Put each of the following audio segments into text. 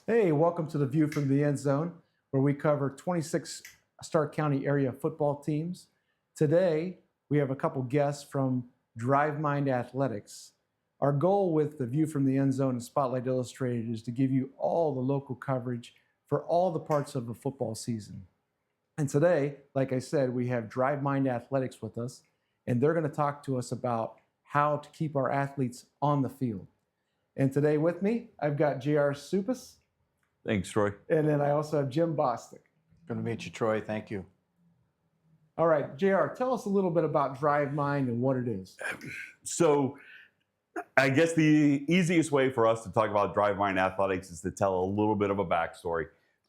Hey, welcome to the View from the End Zone, where we cover 26 Stark County area football teams. Today, we have a couple guests from DriveMind Athletics. Our goal with the View from the End Zone and Spotlight Illustrated is to give you all the local coverage for all the parts of the football season. And today, like I said, we have DriveMind Athletics with us, and they're going to talk to us about how to keep our athletes on the field. And today with me, I've got J.R. Supas. Thanks, Troy. And then I also have Jim Bostic. Good to meet you, Troy. Thank you. All right, JR, tell us a little bit about DriveMind and what it is. So I guess the easiest way for us to talk about DriveMind Athletics is to tell a little bit of a backstory.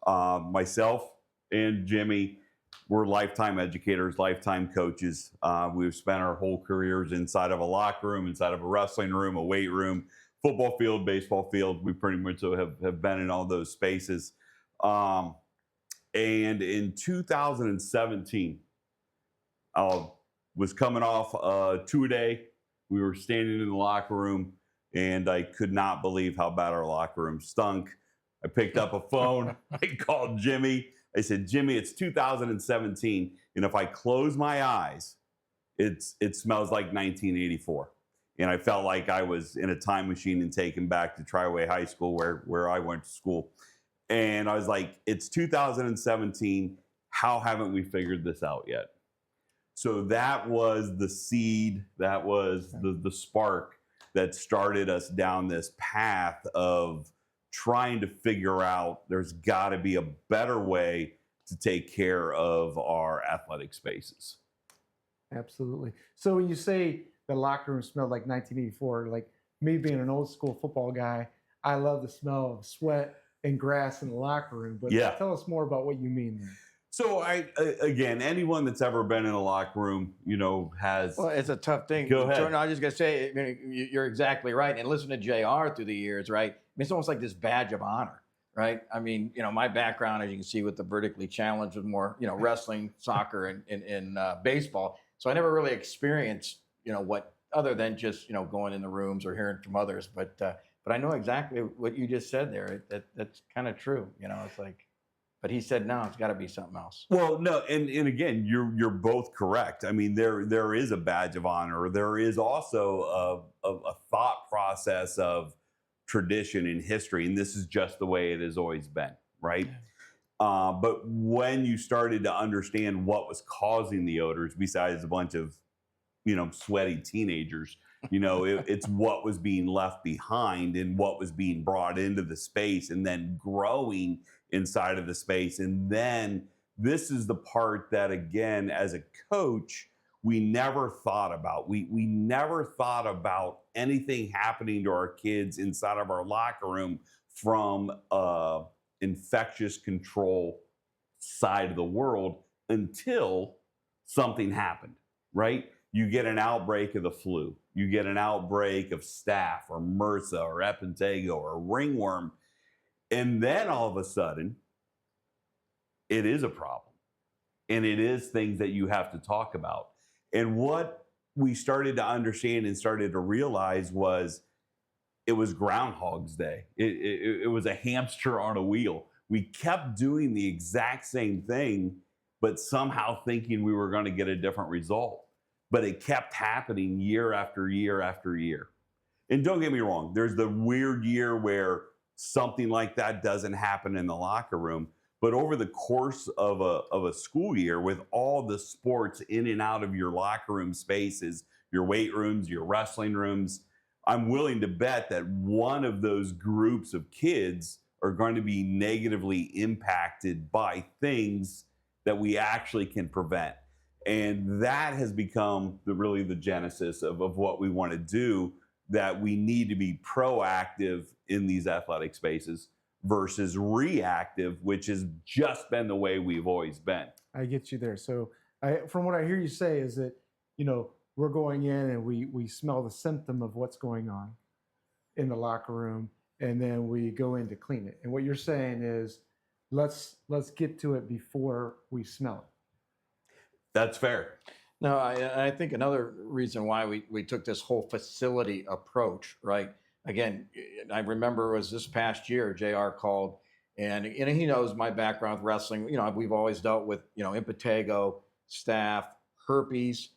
Myself and Jimmy were lifetime educators, lifetime coaches. We've spent our whole careers inside of a locker room, inside of a wrestling room, a weight room, football field, baseball field. We pretty much have been in all those spaces. And in 2017, was coming off a two-a-day. We were standing in the locker room, and I could not believe how bad our locker room stunk. I picked up a phone. I called Jimmy. I said, Jimmy, it's 2017, and if I close my eyes, it smells like 1984. And I felt like I was in a time machine and taken back to Triway High School where I went to school. And I was like, it's 2017. How haven't we figured this out yet? So that was the seed, that was the spark that started us down this path of trying to figure out there's got to be a better way to take care of our athletic spaces. Absolutely. So when you say the locker room smelled like 1984, like me being an old school football guy, I love the smell of sweat and grass in the locker room. But yeah, tell us more about what you mean there. So again, anyone that's ever been in a locker room, has. Well, it's a tough thing. Go ahead. Jordan, I was just gonna say, you're exactly right. And listen to JR through the years, right? I mean, it's almost like this badge of honor, right? I mean, my background, as you can see, with the vertically challenged, was more, wrestling, soccer, and baseball. So I never really experienced, what other than just, going in the rooms or hearing from others. But I know exactly what you just said there. That's kind of true. It's like. But he said, no, it's got to be something else. Well, no, and again, you're both correct. I mean, there is a badge of honor. There is also a thought process of tradition and history, and this is just the way it has always been, right? But when you started to understand what was causing the odors, besides a bunch of, sweaty teenagers, it's what was being left behind and what was being brought into the space and then growing inside of the space. And then this is the part that, again, as a coach, we never thought about. We never thought about anything happening to our kids inside of our locker room from infectious control side of the world until something happened, right? You get an outbreak of the flu. You get an outbreak of staph or MRSA or Epentego or ringworm. And then all of a sudden, it is a problem. And it is things that you have to talk about. And what we started to understand and started to realize was it was Groundhog's Day. It was a hamster on a wheel. We kept doing the exact same thing, but somehow thinking we were going to get a different result. But it kept happening year after year after year. And don't get me wrong, there's the weird year where something like that doesn't happen in the locker room. But over the course of a school year, with all the sports in and out of your locker room spaces, your weight rooms, your wrestling rooms, I'm willing to bet that one of those groups of kids are going to be negatively impacted by things that we actually can prevent. And that has become really the genesis of what we want to do, that we need to be proactive in these athletic spaces versus reactive, which has just been the way we've always been. I get you there. So from what I hear you say is that, we're going in and we smell the symptom of what's going on in the locker room, and then we go in to clean it. And what you're saying is, let's get to it before we smell it. That's fair. No, I think another reason why we took this whole facility approach, right? Again, I remember it was this past year, JR called And he knows my background with wrestling. We've always dealt with impetigo, staph, herpes.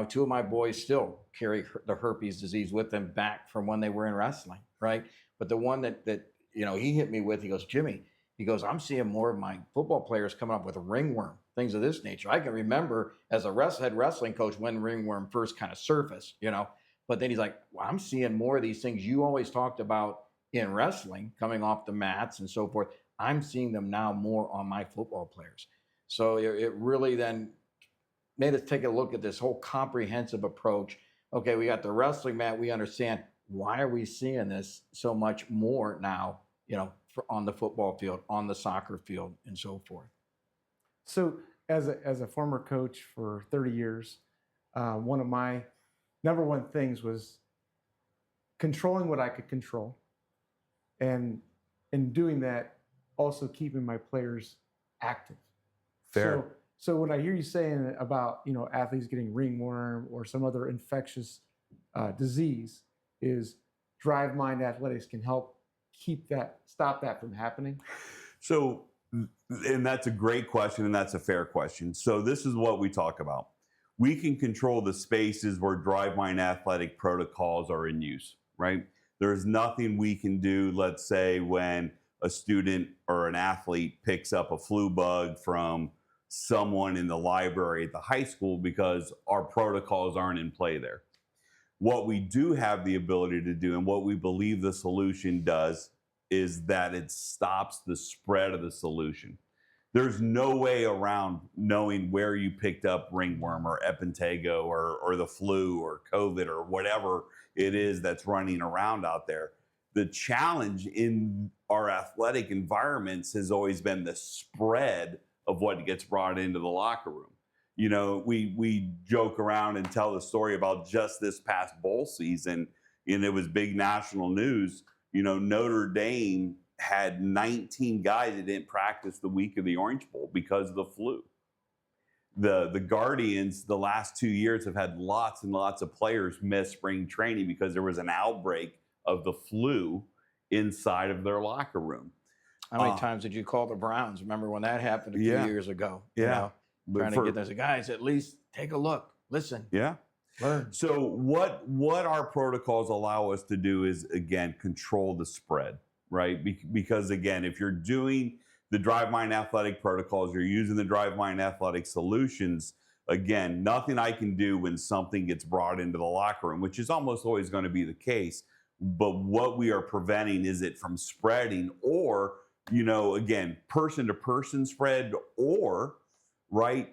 Two of my boys still carry the herpes disease with them back from when they were in wrestling, right? But the one that he hit me with, he goes, Jimmy, he goes, I'm seeing more of my football players coming up with a ringworm, things of this nature. I can remember as a head wrestling coach when ringworm first kind of surfaced, But then he's like, well, I'm seeing more of these things you always talked about in wrestling, coming off the mats and so forth. I'm seeing them now more on my football players. So it really then made us take a look at this whole comprehensive approach. Okay, we got the wrestling mat. We understand why are we seeing this so much more now, on the football field, on the soccer field, and so forth. So as a former coach for 30 years, one of my number one things was controlling what I could control. And in doing that, also keeping my players active. Fair. So when I hear you saying about athletes getting ringworm or some other infectious disease, is DriveMind Athletics can help stop that from happening? So, and that's a great question, and that's a fair question. So this is what we talk about. We can control the spaces where DriveMind athletic protocols are in use, right? There's nothing we can do, let's say, when a student or an athlete picks up a flu bug from someone in the library at the high school, because our protocols aren't in play there. What we do have the ability to do, and what we believe the solution does, is that it stops the spread of the solution. There's no way around knowing where you picked up ringworm or impetigo or the flu or COVID or whatever it is that's running around out there. The challenge in our athletic environments has always been the spread of what gets brought into the locker room. We joke around and tell the story about just this past bowl season, and it was big national news. Notre Dame had 19 guys that didn't practice the week of the Orange Bowl because of the flu. The Guardians, the last 2 years, have had lots and lots of players miss spring training because there was an outbreak of the flu inside of their locker room. How many times did you call the Browns? Remember when that happened a few years ago? Yeah. Trying to get those guys, at least take a look, listen. Yeah. Learn. So what our protocols allow us to do is, again, control the spread, right? Because, again, if you're doing the DriveMind athletic protocols, you're using the DriveMind athletic solutions, again, nothing I can do when something gets brought into the locker room, which is almost always going to be the case. But what we are preventing is it from spreading, or, again, person to person spread, or, right,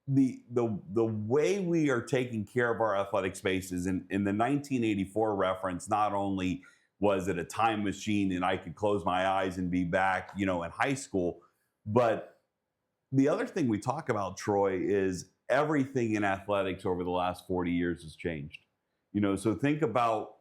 the way we are taking care of our athletic spaces. In the 1984 reference, not only was it a time machine and I could close my eyes and be back, in high school, but the other thing we talk about, Troy, is everything in athletics over the last 40 years has changed. So think about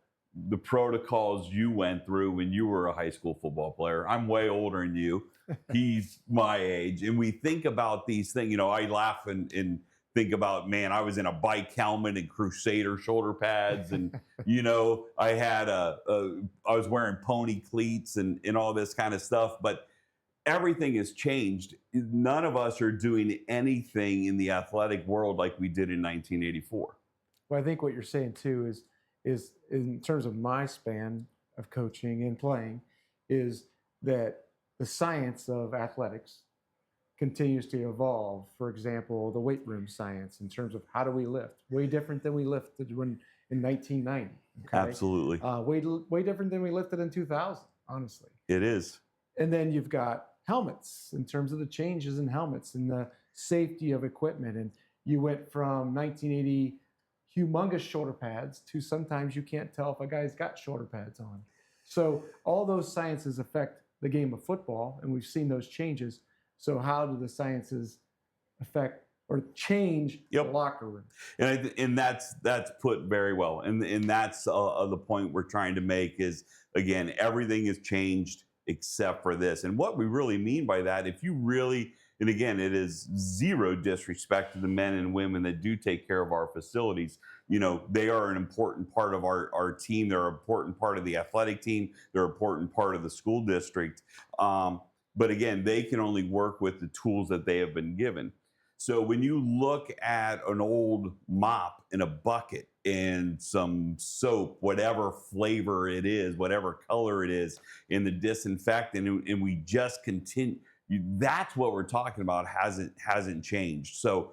the protocols you went through when you were a high school football player. I'm way older than you. He's my age. And we think about these things. I laugh and think about, man, I was in a bike helmet and Crusader shoulder pads. And, I had I was wearing pony cleats and all this kind of stuff. But everything has changed. None of us are doing anything in the athletic world like we did in 1984. Well, I think what you're saying too is in terms of my span of coaching and playing, is that the science of athletics continues to evolve. For example, the weight room science in terms of how do we lift, way different than we lifted in 1990. Okay? Absolutely. Way different than we lifted in 2000, honestly. It is. And then you've got helmets in terms of the changes in helmets and the safety of equipment. And you went from 1980 humongous shoulder pads to sometimes you can't tell if a guy's got shoulder pads on. So all those sciences affect the game of football, and we've seen those changes. So how do the sciences affect or change the locker room? And that's put very well. And that's the point we're trying to make is, again, everything has changed except for this. And what we really mean by that, if you really, and again, it is zero disrespect to the men and women that do take care of our facilities. They are an important part of our team. They're an important part of the athletic team. They're an important part of the school district. But again, they can only work with the tools that they have been given. So when you look at an old mop in a bucket and some soap, whatever flavor it is, whatever color it is, in the disinfectant, and we just continue, that's what we're talking about hasn't changed. So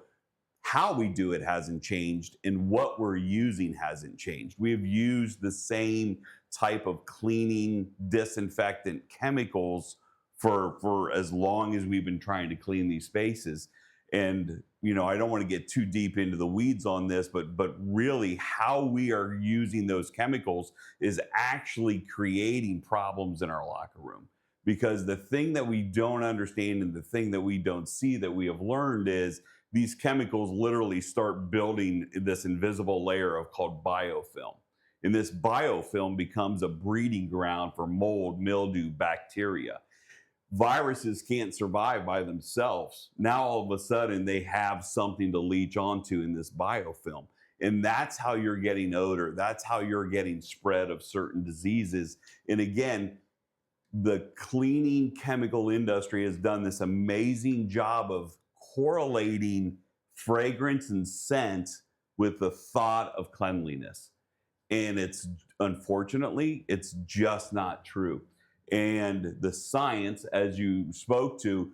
how we do it hasn't changed, and what we're using hasn't changed. We've used the same type of cleaning disinfectant chemicals for as long as we've been trying to clean these spaces. And I don't want to get too deep into the weeds on this, but really how we are using those chemicals is actually creating problems in our locker room. Because the thing that we don't understand and the thing that we don't see that we have learned is these chemicals literally start building this invisible layer called biofilm. And this biofilm becomes a breeding ground for mold, mildew, bacteria. Viruses can't survive by themselves. Now, all of a sudden, they have something to leech onto in this biofilm. And that's how you're getting odor. That's how you're getting spread of certain diseases. And again, the cleaning chemical industry has done this amazing job of correlating fragrance and scent with the thought of cleanliness. And unfortunately, it's just not true. And the science, as you spoke to,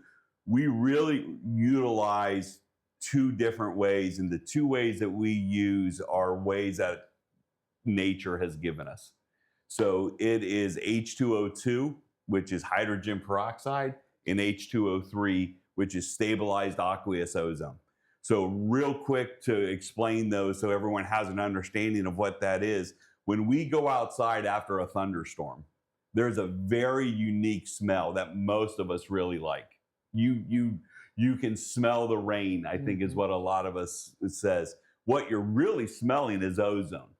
we really utilize two different ways. And the two ways that we use are ways that nature has given us. So it is H2O2, which is hydrogen peroxide, and H2O3, which is stabilized aqueous ozone. So real quick to explain those so everyone has an understanding of what that is. When we go outside after a thunderstorm, there's a very unique smell that most of us really like. You can smell the rain, I think is what a lot of us says. What you're really smelling is ozone.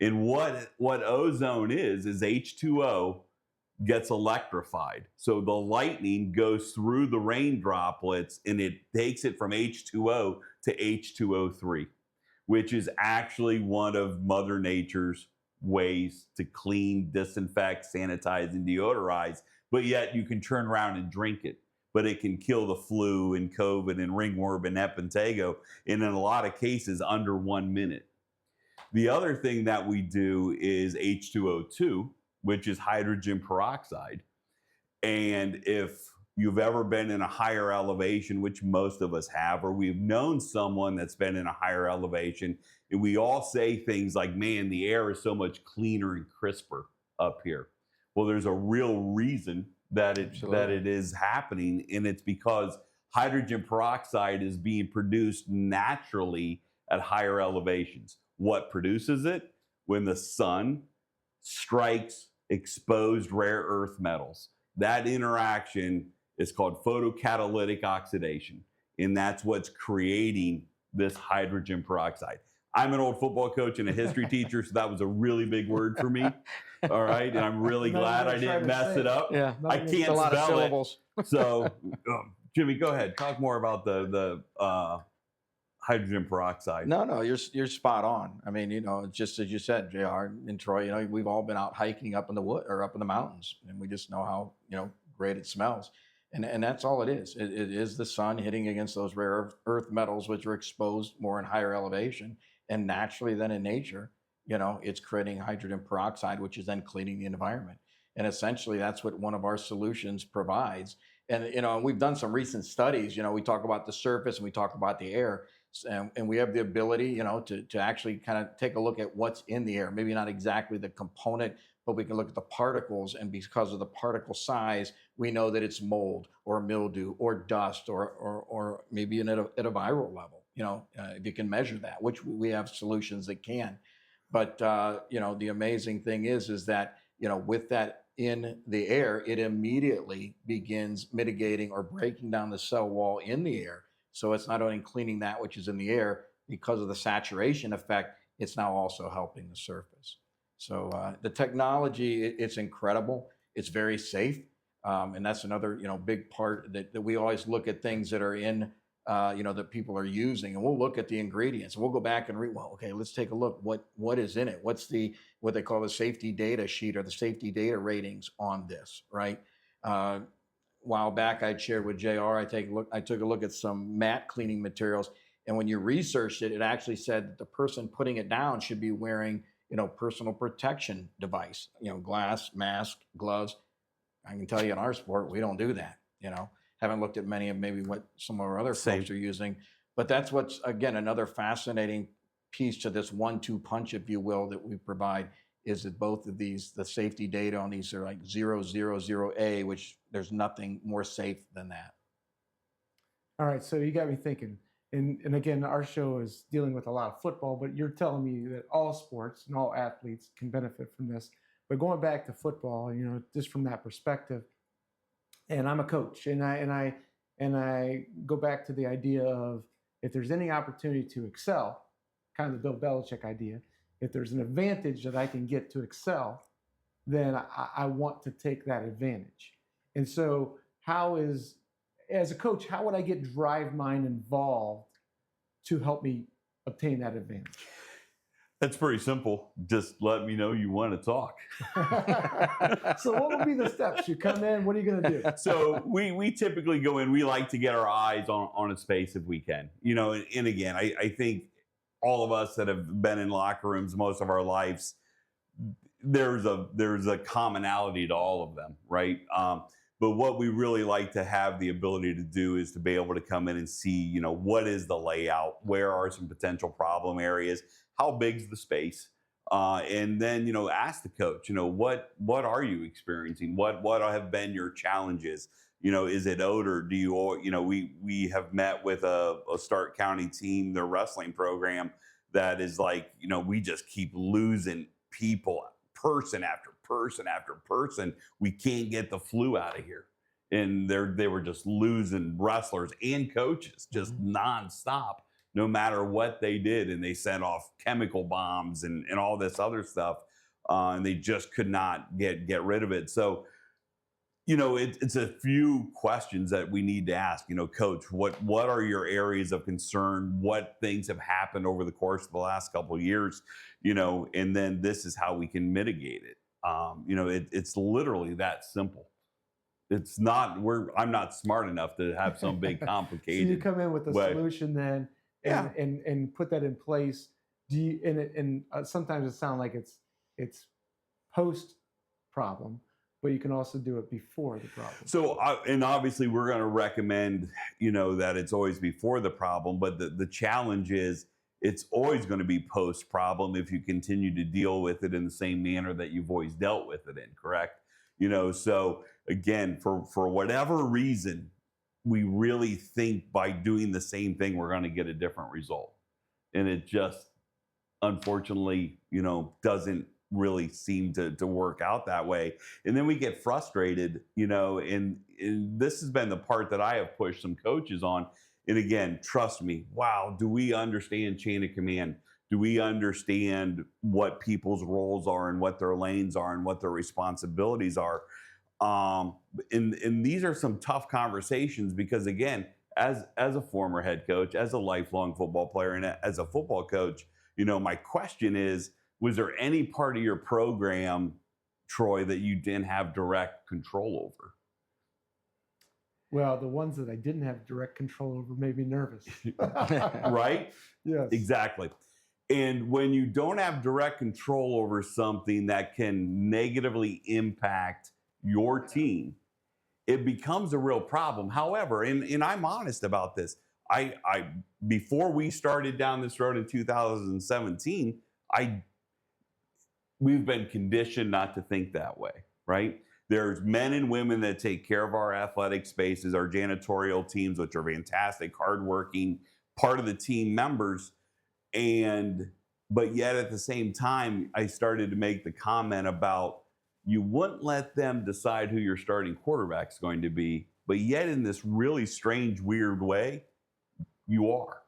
And what ozone is H2O gets electrified. So the lightning goes through the rain droplets and it takes it from H2O to H2O3, which is actually one of Mother Nature's ways to clean, disinfect, sanitize, and deodorize, but yet you can turn around and drink it. But it can kill the flu and COVID and ringworm and Epentago, and in a lot of cases under 1 minute. The other thing that we do is H2O2, which is hydrogen peroxide. And if you've ever been in a higher elevation, which most of us have, or we've known someone that's been in a higher elevation, and we all say things like, man, the air is so much cleaner and crisper up here. Well, there's a real reason that it is happening, and it's because hydrogen peroxide is being produced naturally at higher elevations. What produces it? When the sun strikes exposed rare earth metals. That interaction is called photocatalytic oxidation, and that's what's creating this hydrogen peroxide. I'm an old football coach and a history teacher, so that was a really big word for me. All right, and I'm really glad I didn't mess it up. Yeah, I can't a lot of spell syllables. it. So, Jimmy, go ahead. Talk more about the hydrogen peroxide. No, you're spot on. I mean, just as you said, JR and Troy, we've all been out hiking up in the wood or up in the mountains, and we just know how, great it smells. And that's all it is. It is the sun hitting against those rare earth metals, which are exposed more in higher elevation. And naturally then in nature, it's creating hydrogen peroxide, which is then cleaning the environment. And essentially that's what one of our solutions provides. And, we've done some recent studies, we talk about the surface and we talk about the air. And we have the ability, to actually kind of take a look at what's in the air. Maybe not exactly the component, but we can look at the particles. And because of the particle size, we know that it's mold or mildew or dust or maybe at a viral level. If you can measure that, which we have solutions that can. But the amazing thing is that with that in the air, it immediately begins mitigating or breaking down the cell wall in the air. So it's not only cleaning that which is in the air, because of the saturation effect, it's now also helping the surface. So the technology, it's incredible. It's very safe. And that's another, big part that we always look at things that are in, that people are using, and we'll look at the ingredients. We'll go back and read, okay, let's take a look. What is in it? What's what they call the safety data sheet or the safety data ratings on this, right? while back I'd shared with JR, I took a look at some mat cleaning materials. And when you researched it, it actually said that the person putting it down should be wearing, personal protection device, glass, mask, gloves. I can tell you in our sport, we don't do that, Haven't looked at many of maybe what some of our other folks are using. But that's what's, again, another fascinating piece to this 1-2 punch, if you will, that we provide, is that both of these, the safety data on these are like 000A, which there's nothing more safe than that. All right, so you got me thinking. And again, our show is dealing with a lot of football, but you're telling me that all sports and all athletes can benefit from this. But going back to football, just from that perspective, and I'm a coach, and I go back to the idea of, if there's any opportunity to excel, kind of the Bill Belichick idea, if there's an advantage that I can get to excel, then I want to take that advantage. And so as a coach, how would I get DriveMind involved to help me obtain that advantage? That's pretty simple. Just let me know you want to talk. So what would be the steps? You come in, what are you going to do? So we typically go in, we like to get our eyes on a space if we can. And again, I think all of us that have been in locker rooms most of our lives, there's a commonality to all of them, right? But what we really like to have the ability to do is to be able to come in and see, what is the layout? Where are some potential problem areas? How big's the space? And then, ask the coach, what are you experiencing? What have been your challenges? Is it odor? Do you, we have met with a Stark County team, their wrestling program, that is like, we just keep losing people, person after person after person. We can't get the flu out of here. And they were just losing wrestlers and coaches just nonstop, no matter what they did. And they sent off chemical bombs and all this other stuff. And they just could not get rid of it. So, it's a few questions that we need to ask. Coach, what are your areas of concern? What things have happened over the course of the last couple of years? And then this is how we can mitigate it. It's literally that simple. It's not, I'm not smart enough to have some big complicated. So you come in with a way. solution then, and put that in place. Do you, and sometimes it sounds like it's post problem, but you can also do it before the problem. So, and obviously we're going to recommend, that it's always before the problem, but the challenge is it's always going to be post problem if you continue to deal with it in the same manner that you've always dealt with it in, correct? So again, for whatever reason, we really think by doing the same thing, we're going to get a different result. And it just, unfortunately, doesn't really seem to work out that way. And then we get frustrated, and this has been the part that I have pushed some coaches on. And again, trust me, wow, do we understand chain of command? Do we understand what people's roles are and what their lanes are and what their responsibilities are? And these are some tough conversations because, again, as a former head coach, as a lifelong football player, and as a football coach, my question is, was there any part of your program, Troy, that you didn't have direct control over? Well, the ones that I didn't have direct control over made me nervous. Right? Yes. Exactly. And when you don't have direct control over something that can negatively impact your team, it becomes a real problem. However, and I'm honest about this, I before we started down this road in 2017, we've been conditioned not to think that way, right? There's men and women that take care of our athletic spaces, our janitorial teams, which are fantastic, hardworking, part of the team members. But yet at the same time, I started to make the comment about you wouldn't let them decide who your starting quarterback's going to be, but yet in this really strange, weird way, you are.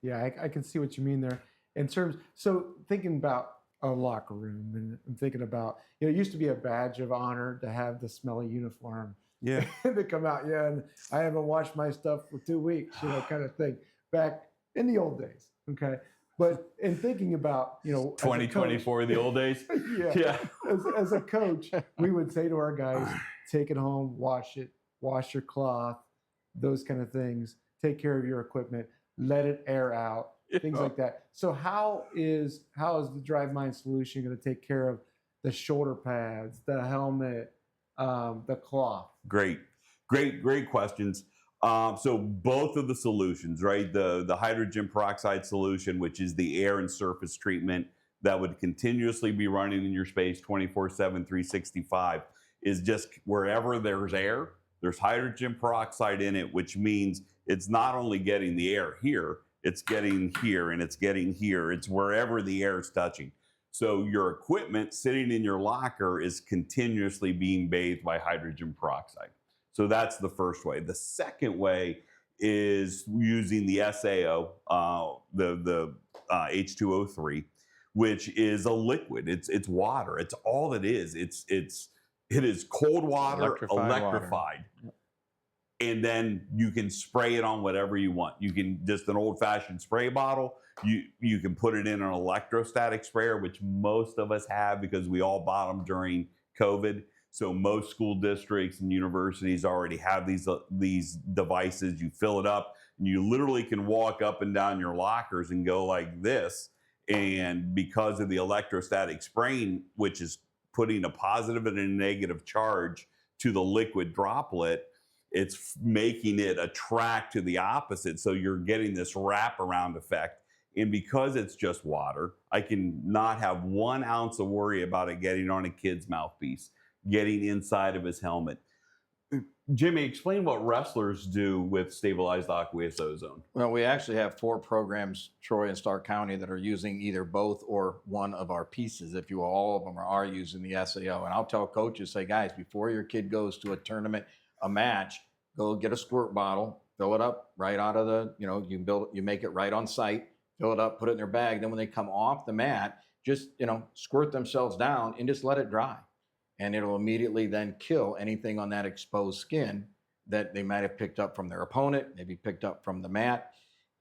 Yeah, I can see what you mean there. So thinking about a locker room, and I'm thinking about, it used to be a badge of honor to have the smelly uniform. Yeah. To come out, and I haven't washed my stuff for 2 weeks, kind of thing, back in the old days. Okay. But in thinking about, as a coach- 2024, the old days. yeah, Yeah. as a coach, we would say to our guys, take it home, wash it, wash your cloth, those kind of things. Take care of your equipment, let it air out, things like that. So how is the DriveMind solution going to take care of the shoulder pads, the helmet, the cloth? Great questions. So both of the solutions, right? The hydrogen peroxide solution, which is the air and surface treatment that would continuously be running in your space 24/7, 365, is just wherever there's air, there's hydrogen peroxide in it, which means it's not only getting the air here, it's getting here and it's getting here. It's wherever the air is touching. So your equipment sitting in your locker is continuously being bathed by hydrogen peroxide. So that's the first way. The second way is using the SAO, the H2O3, which is a liquid. It's water. It's all it is. It is cold water electrified. Yep. And then you can spray it on whatever you want. You can just an old-fashioned spray bottle. You can put it in an electrostatic sprayer, which most of us have because we all bought them during COVID. So most school districts and universities already have these devices. You fill it up, and you literally can walk up and down your lockers and go like this. And because of the electrostatic spraying, which is putting a positive and a negative charge to the liquid droplet, it's making it attract to the opposite. So you're getting this wraparound effect. And because it's just water, I can not have 1 ounce of worry about it getting on a kid's mouthpiece, getting inside of his helmet. Jimmy, explain what wrestlers do with stabilized aqueous ozone. Well, we actually have 4 programs, Troy and Stark County, that are using either both or one of our pieces. If you will, all of them are using the SAO. And I'll tell coaches, say, guys, before your kid goes to a tournament, a match, go get a squirt bottle, fill it up right out of the, you make it right on site, fill it up, put it in their bag. Then when they come off the mat, just, squirt themselves down and just let it dry. And it'll immediately then kill anything on that exposed skin that they might have picked up from their opponent, maybe picked up from the mat.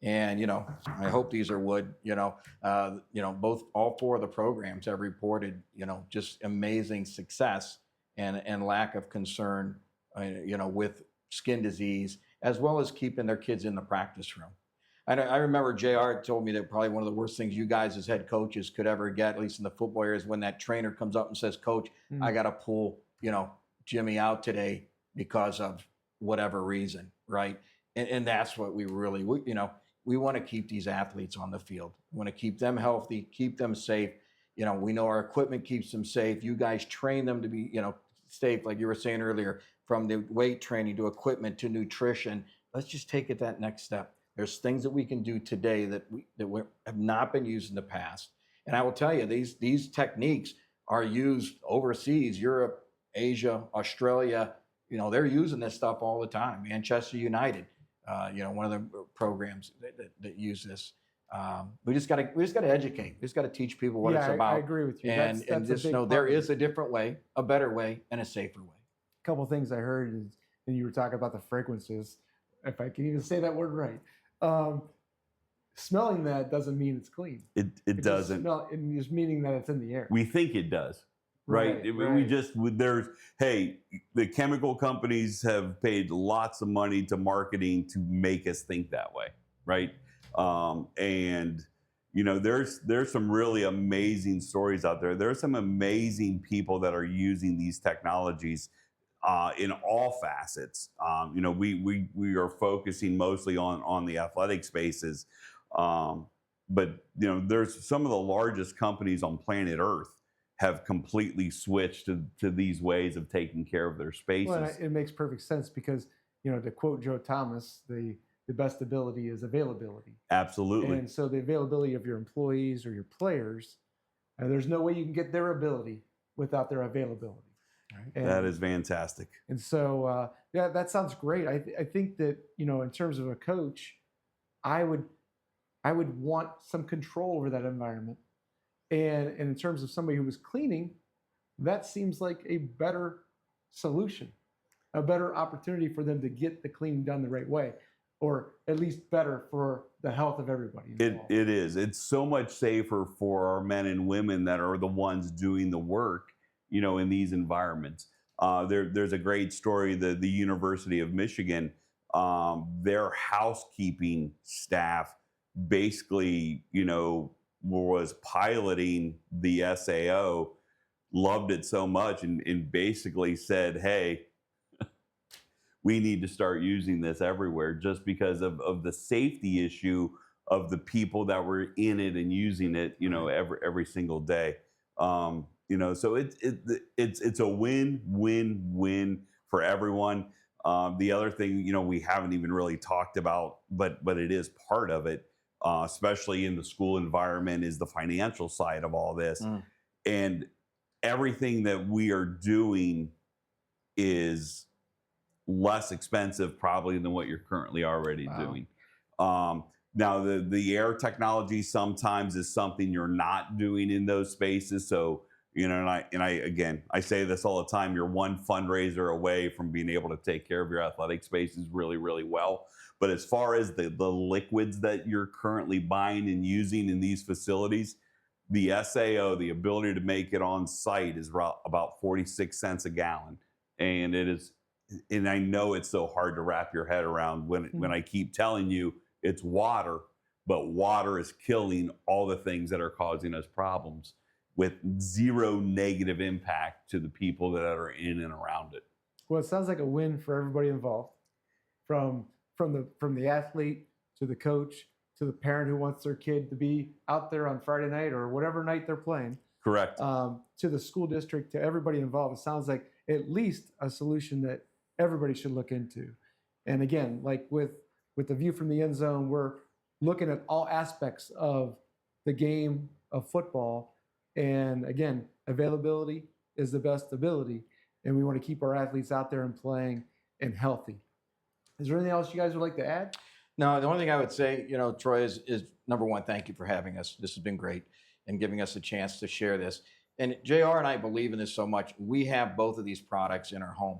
And, I hope these are wood, all 4 of the programs have reported, just amazing success and lack of concern, with skin disease, as well as keeping their kids in the practice room. I remember JR told me that probably one of the worst things you guys as head coaches could ever get, at least in the football area, is when that trainer comes up and says, Coach, I got to pull, Jimmy out today because of whatever reason, right? And that's what we really, we want to keep these athletes on the field. We want to keep them healthy, keep them safe. We know our equipment keeps them safe. You guys train them to be, safe, like you were saying earlier, from the weight training to equipment to nutrition. Let's just take it that next step. There's things that we can do today that we have not been used in the past. And I will tell you, these techniques are used overseas, Europe, Asia, Australia. They're using this stuff all the time. Manchester United, one of the programs that use this. We just got to educate. We just got to teach people what it's about. I agree with you. And just know there is a different way, a better way, and a safer way. A couple of things I heard is, and you were talking about the fragrances, if I can even say that word right. Smelling that doesn't mean it's clean. It doesn't. It's just meaning that it's in the air. We think it does, right? We just, the chemical companies have paid lots of money to marketing to make us think that way, right? And there's some really amazing stories out there. There's some amazing people that are using these technologies in all facets. We are focusing mostly on the athletic spaces, but there's some of the largest companies on planet Earth have completely switched to these ways of taking care of their spaces. Well, it makes perfect sense because to quote Joe Thomas, the best ability is availability. Absolutely. And so the availability of your employees or your players, there's no way you can get their ability without their availability. Right? That is fantastic. And so, that sounds great. I think that, in terms of a coach, I would want some control over that environment. And in terms of somebody who was cleaning, that seems like a better solution, a better opportunity for them to get the cleaning done the right way. or at least better for the health of everybody involved. It is. It's so much safer for our men and women that are the ones doing the work, in these environments. There's a great story. The University of Michigan, their housekeeping staff basically, was piloting the SAO, loved it so much, and basically said, "Hey, we need to start using this everywhere," just because of the safety issue of the people that were in it and using it, every single day. So it's a win-win-win for everyone. The other thing, we haven't even really talked about, but it is part of it, especially in the school environment, is the financial side of all this. And everything that we are doing is less expensive probably than what you're currently already doing. Now the air technology sometimes is something you're not doing in those spaces. So, and I say this all the time, you're one fundraiser away from being able to take care of your athletic spaces really, really well. But as far as the liquids that you're currently buying and using in these facilities, the SAO, the ability to make it on site, is about 46 cents a gallon. And it is, and I know it's so hard to wrap your head around when I keep telling you it's water, but water is killing all the things that are causing us problems with zero negative impact to the people that are in and around it. Well, it sounds like a win for everybody involved, from the athlete to the coach to the parent who wants their kid to be out there on Friday night or whatever night they're playing. Correct. To the school district, to everybody involved. It sounds like at least a solution that everybody should look into. And again, like with the view from the end zone, we're looking at all aspects of the game of football. And again, availability is the best ability. And we want to keep our athletes out there and playing and healthy. Is there anything else you guys would like to add? No, the only thing I would say, Troy, is number one, thank you for having us. This has been great and giving us a chance to share this. And JR and I believe in this so much. We have both of these products in our home.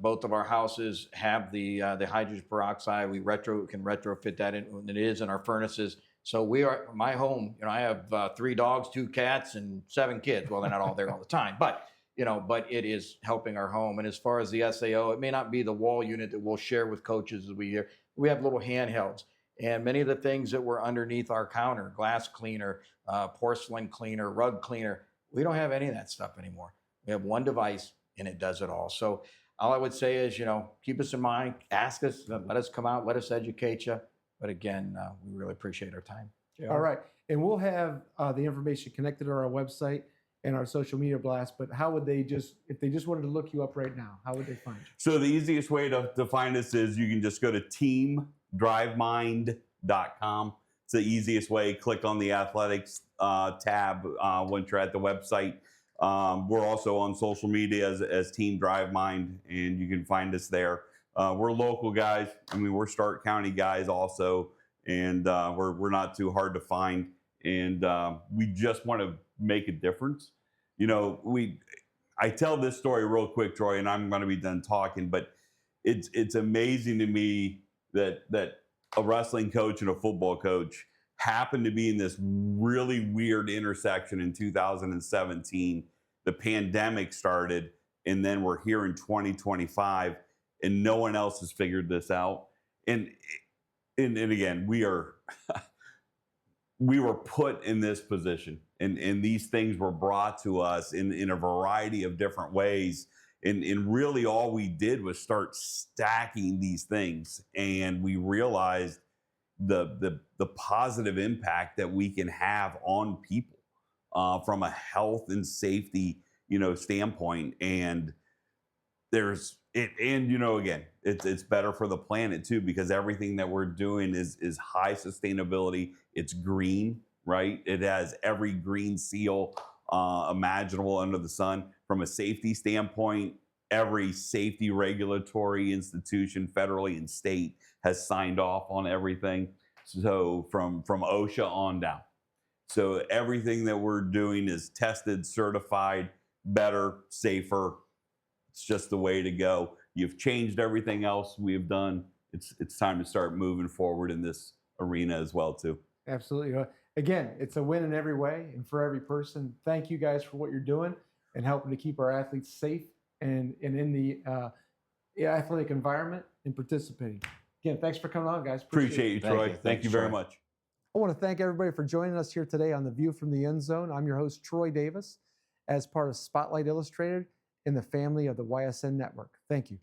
Both of our houses have the hydrogen peroxide. We can retrofit that in. It is in our furnaces. So my home. I have 3 dogs, 2 cats, and 7 kids. Well, they're not all there all the time, but it is helping our home. And as far as the SAO, it may not be the wall unit that we'll share with coaches as we hear. We have little handhelds, and many of the things that were underneath our counter, glass cleaner, porcelain cleaner, rug cleaner, we don't have any of that stuff anymore. We have one device, and it does it all. So all I would say is, keep us in mind, ask us, let us come out, let us educate you. But again, we really appreciate our time. JR? All right. And we'll have the information connected to our website and our social media blast. But how would they if they just wanted to look you up right now, how would they find you? So the easiest way to find us is you can just go to teamdrivemind.com. It's the easiest way. Click on the athletics tab once you're at the website. We're also on social media as Team DriveMind, and you can find us there. We're local guys. We're Stark County guys also, and we're not too hard to find. And we just want to make a difference. I tell this story real quick, Troy, and I'm going to be done talking, but it's amazing to me that a wrestling coach and a football coach happened to be in this really weird intersection in 2017. The pandemic started, and then we're here in 2025, and no one else has figured this out. And again, we were put in this position, and these things were brought to us in a variety of different ways. And really all we did was start stacking these things, and we realized the positive impact that we can have on people from a health and safety standpoint. And again, it's better for the planet too, because everything that we're doing is high sustainability. It's green, right? It has every green seal imaginable under the sun. From a safety standpoint, every safety regulatory institution, federally and state, has signed off on everything. So from OSHA on down. So everything that we're doing is tested, certified, better, safer. It's just the way to go. You've changed everything else we have done. it's time to start moving forward in this arena as well too. Absolutely. Again, it's a win in every way and for every person. Thank you guys for what you're doing and helping to keep our athletes safe and in the athletic environment and participating. Again, thanks for coming on, guys. Appreciate you, Troy. Thank Thanks, you very Troy. much. I want to thank everybody for joining us here today on The View from the End Zone. I'm your host, Troy Davis, as part of Spotlight Illustrated in the family of the YSN Network. Thank you.